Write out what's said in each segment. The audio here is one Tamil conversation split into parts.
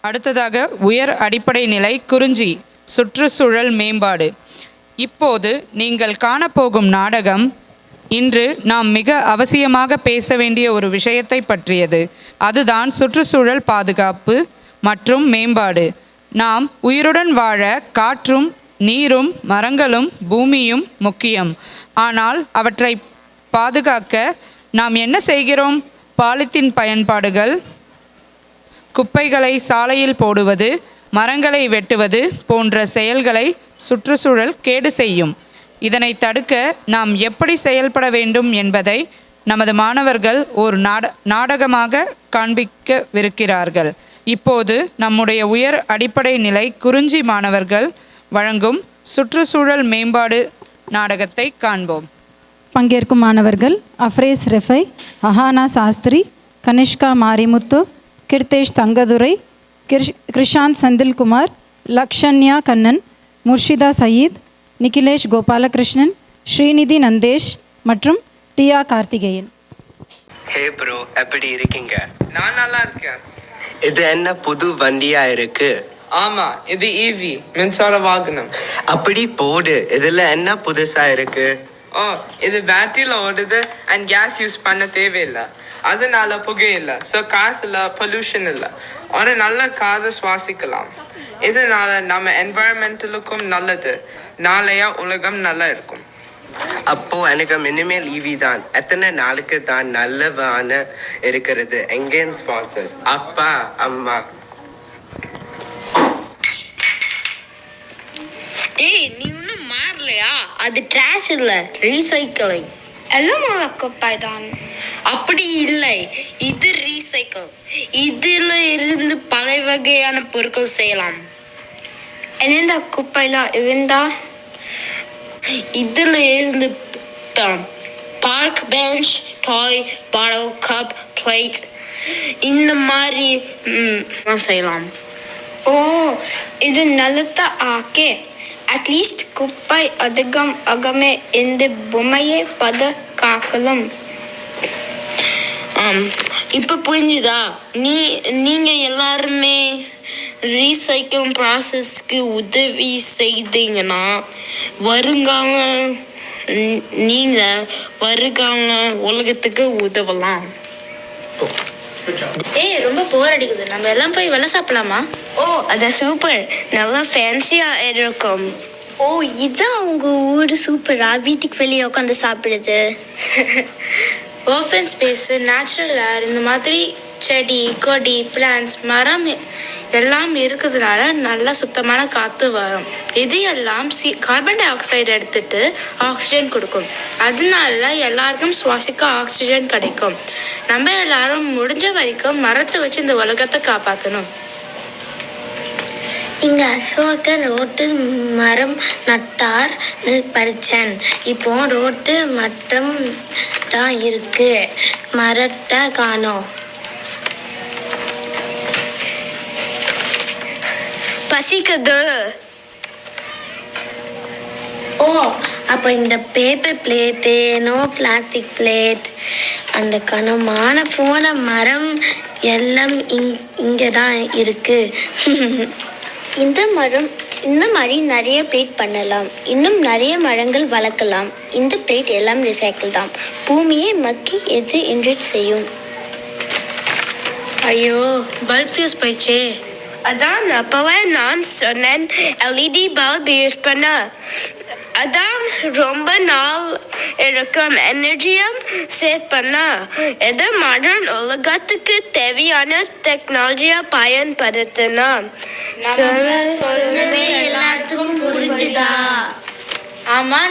அடுத்ததாக உயர் அடிப்படை நிலை குறிஞ்சி சுற்றுச்சூழல் மேம்பாடு. இப்போது நீங்கள் காணப்போகும் நாடகம் இன்று நாம் மிக அவசியமாக பேச வேண்டிய ஒரு விஷயத்தை பற்றியது. அதுதான் சுற்றுச்சூழல் பாதுகாப்பு மற்றும் மேம்பாடு. நாம் உயிருடன் வாழ காற்றும், நீரும், மரங்களும், பூமியும் முக்கியம். ஆனால் அவற்றை பாதுகாக்க நாம் என்ன செய்கிறோம்? பாலித்தீன் பயன்பாடுகள், குப்பைகளை சாலையில் போடுவது, மரங்களை வெட்டுவது போன்ற செயல்களை சுற்றுச்சூழல் கேடு செய்யும். இதனை தடுக்க நாம் எப்படி செயல்பட வேண்டும் என்பதை நமது மாணவர்கள் ஒரு நாடகமாக காண்பிக்கவிருக்கிறார்கள். இப்போது நம்முடைய உயர் அடிப்படை நிலை குறிஞ்சி மாணவர்கள் வழங்கும் சுற்றுச்சூழல் மேம்பாடு நாடகத்தை காண்போம். பங்கேற்கும் மாணவர்கள் அஃப்ரேஸ் ரெஃபை, அஹானா சாஸ்திரி, கனிஷ்கா மாரிமுத்து, கிருத்தேஷ் தங்கதுரை, கிருஷாந்த் செந்தில்குமார், லக்ஷன்யா கண்ணன், முர்ஷிதா சயீத், நிகிலேஷ் கோபாலகிருஷ்ணன், ஸ்ரீநிதி நந்தேஷ் மற்றும் டியா கார்த்திகேயன். ஹே ப்ரோ, எப்படி இருக்கீங்க? நான் நல்லா இருக்கேன். இது என்ன புது வண்டியா இருக்கு? ஆமா, இது ஈவி மின்சார வாகனம். அப்படி போடு. இதுல என்ன புதுசா இருக்கு? ஓ, இது பேட்டரியில ஓடுது அண்ட் கேஸ் யூஸ் பண்ண தேவையில்லை. அதனால புகை இல்லை, ஸோ காற்றுல பொல்யூஷன் இல்லை. ஒரு நல்ல காதை சுவாசிக்கலாம். இதனால நம்ம என்வாயன்மெண்டலுக்கும் நல்லது. நாளையா உலகம் நல்லா இருக்கும். அப்போ எனக்கு இனிமேல் ஈவி தான். எத்தனை நாளுக்கு தான் நல்லவான இருக்கிறது? எங்கேன் ஸ்பான்சர்ஸ்? அப்பா, அம்மா. ஏய், நீ இன்னும் மாறலையா? அது ட்ராஷ் இல்ல, ரீசைக்கிளிங். எல்லாம் குப்பை தான். அப்படி இல்லை, இது ரீசைக்கிள். இதுல இருந்து பல வகையான பொருட்கள் செய்யலாம். எந்த குப்பையில இருந்தா? இதுல இருந்து பார்க் பெஞ்ச், டாய், பாட்டில், கப், பிளேட் இந்த மாதிரி செய்யலாம். ஓ, இது நல்லதா ஆக்கே. அட்லீஸ்ட் குப்பை அதிகம் ஆகமே இந்த பொம்மையை பாதுகாக்கலாம். இப்போ புரிஞ்சுதா? நீங்க எல்லாருமே ரீசைக்கிள் ப்ராசஸ்க்கு உதவி செய்தீங்கன்னா வருங்கால உலகத்துக்கு உதவலாம். ஏய், ரொம்ப போர் அடிக்குது. நம்ம எல்லாம் போய் வெள்ளை சாப்பிடலாமா? ஓ, அது சூப்பர். நல்லா ஃபேன்சியா இருக்கும். ஓ, இதான் உங்க ஊர் சூப்பரா? வீட்டுக்கு வெளியே உட்காந்து சாப்பிடுது. ஓப்பன் ஸ்பேஸ், நேச்சுரல் ஏர், இந்த மாதிரி செடி, கொடி, பிளான்ஸ், மரம் எல்லாம் இருக்கிறதுனால நல்லா சுத்தமான காற்று வரும். இது எல்லாம் கார்பன் டை ஆக்சைடு எடுத்துட்டு ஆக்சிஜன் கொடுக்கும். அதனால எல்லாருக்கும் சுவாசிக்க ஆக்சிஜன் கிடைக்கும். நம்ம எல்லாரும் முடிஞ்ச வரைக்கும் மரத்தை வச்சு இந்த உலகத்தை காப்பாற்றணும். இங்கே அசோகர் ரோட்டு மரம் நட்டார் படித்தேன். இப்போ ரோட்டு மட்டம் தான் இருக்கு, மரத்தை காணோம். பசிக்குது. ஓ, அப்போ இந்த paper plate, no plastic plate, அந்த கனமான போன மரம் எல்லாம் இங்கே தான் இருக்கு. இந்த மாதிரி நிறைய பிளேட் பண்ணலாம். இன்னும் நிறைய மரங்கள் வளர்க்கலாம். இந்த பிளேட் எல்லாம் ரிசைக்கிள் தான். பூமியை மக்கி எது என்ரிச் செய்யும். ஐயோ, பல்ப் ஃபியூஸ் போயிடுச்சே. அதான் அப்பவே நான் சொன்னேன், எல்இடி பல்ப் யூஸ் பண்ண. அதான் ரொம்ப நாள் இருக்கும், எனர்ஜியும் சேவ் பண்ண. எது மாடர்ன் உலகத்துக்கு தேவையான டெக்னாலஜியை பயன்படுத்தணும். சொல்றது எல்லாத்துக்கும் புரிஞ்சுதா? ஆமா,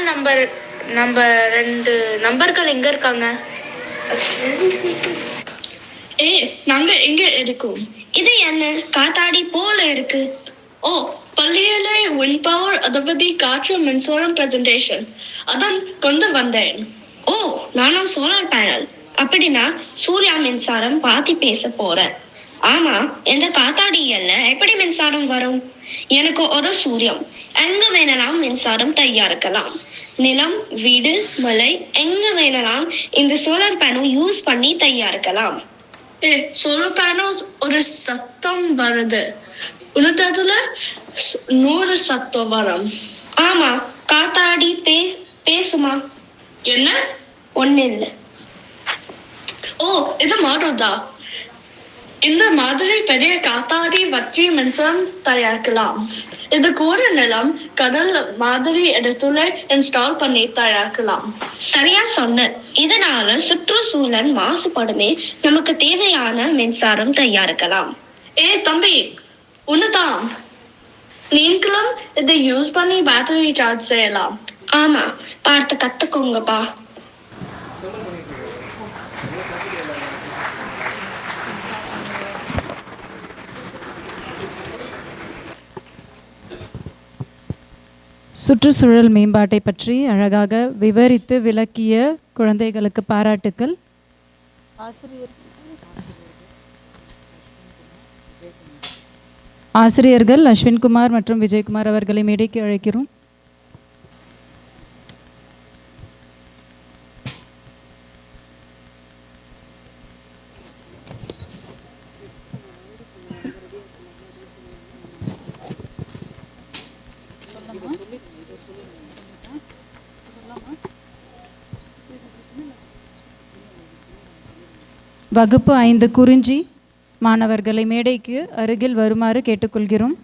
நம்ம 2 நம்பர்கள் எங்க இருக்காங்க? நாங்க எங்க இருக்கோம்? இது என்ன காத்தாடி போல இருக்கு? ஓ, பள்ளியில wind power, அதாவது காற்று மின்சாரம் பிரசன்டேஷன், அதான் கொண்டு வந்தேன். ஓ, நானும் சோலார் பேனல். அப்படின்னா சூர்யா மின்சாரம் பாத்தி பேச போறேன். ஆமா, இந்த காத்தாடியல்ல எப்படி மின்சாரம் வரும்? எனக்கு ஒரு சூரியம். எங்க வேணலாம் மின்சாரம் தயாரிக்கலாம். நிலம், வீடு, மலை எங்க வேணலாம் இந்த சோலார் பேனல் யூஸ் பண்ணி தயாரிக்கலாம். சோலார் பேனல் ஒரு சத்தம் வருது. உனக்கு அதுல 100 வரும். ஆமா, காத்தாடி பேசுமா? என்ன? ஒன்னில்ல. ஓ, இது மாறுதா? இந்த மாதிரி பெரிய காத்தாடி வச்சு மின்சாரம் தயாரிக்கலாம். இது கூட நிலம் கடல் மாதிரி இடத்துல இன்ஸ்டால் பண்ணி தயாரிக்கலாம். சரியா சொன்ன. இதனால சுற்றுச்சூழல் மாசுபடுமே, நமக்கு தேவையான மின்சாரம் தயாரிக்கலாம். தம்பி, உன்னதான் நீங்களும் இதை யூஸ் பண்ணி பேட்டரி சார்ஜ் செய்யலாம். ஆமா, பார்த்து கத்துக்கோங்கப்பா. சுற்றுச்சூழல் மேம்பாட்டை பற்றி அழகாக விவரித்து விளக்கிய குழந்தைகளுக்கு பாராட்டுக்கள். ஆசிரியர்கள் அஸ்வின்குமார் மற்றும் விஜயகுமார் அவர்களை மேடைக்கு அழைக்கிறோம். வகுப்பு 5 குறிஞ்சி மாணவர்களை மேடைக்கு அருகில் வருமாறு கேட்டுக்கொள்கிறோம்.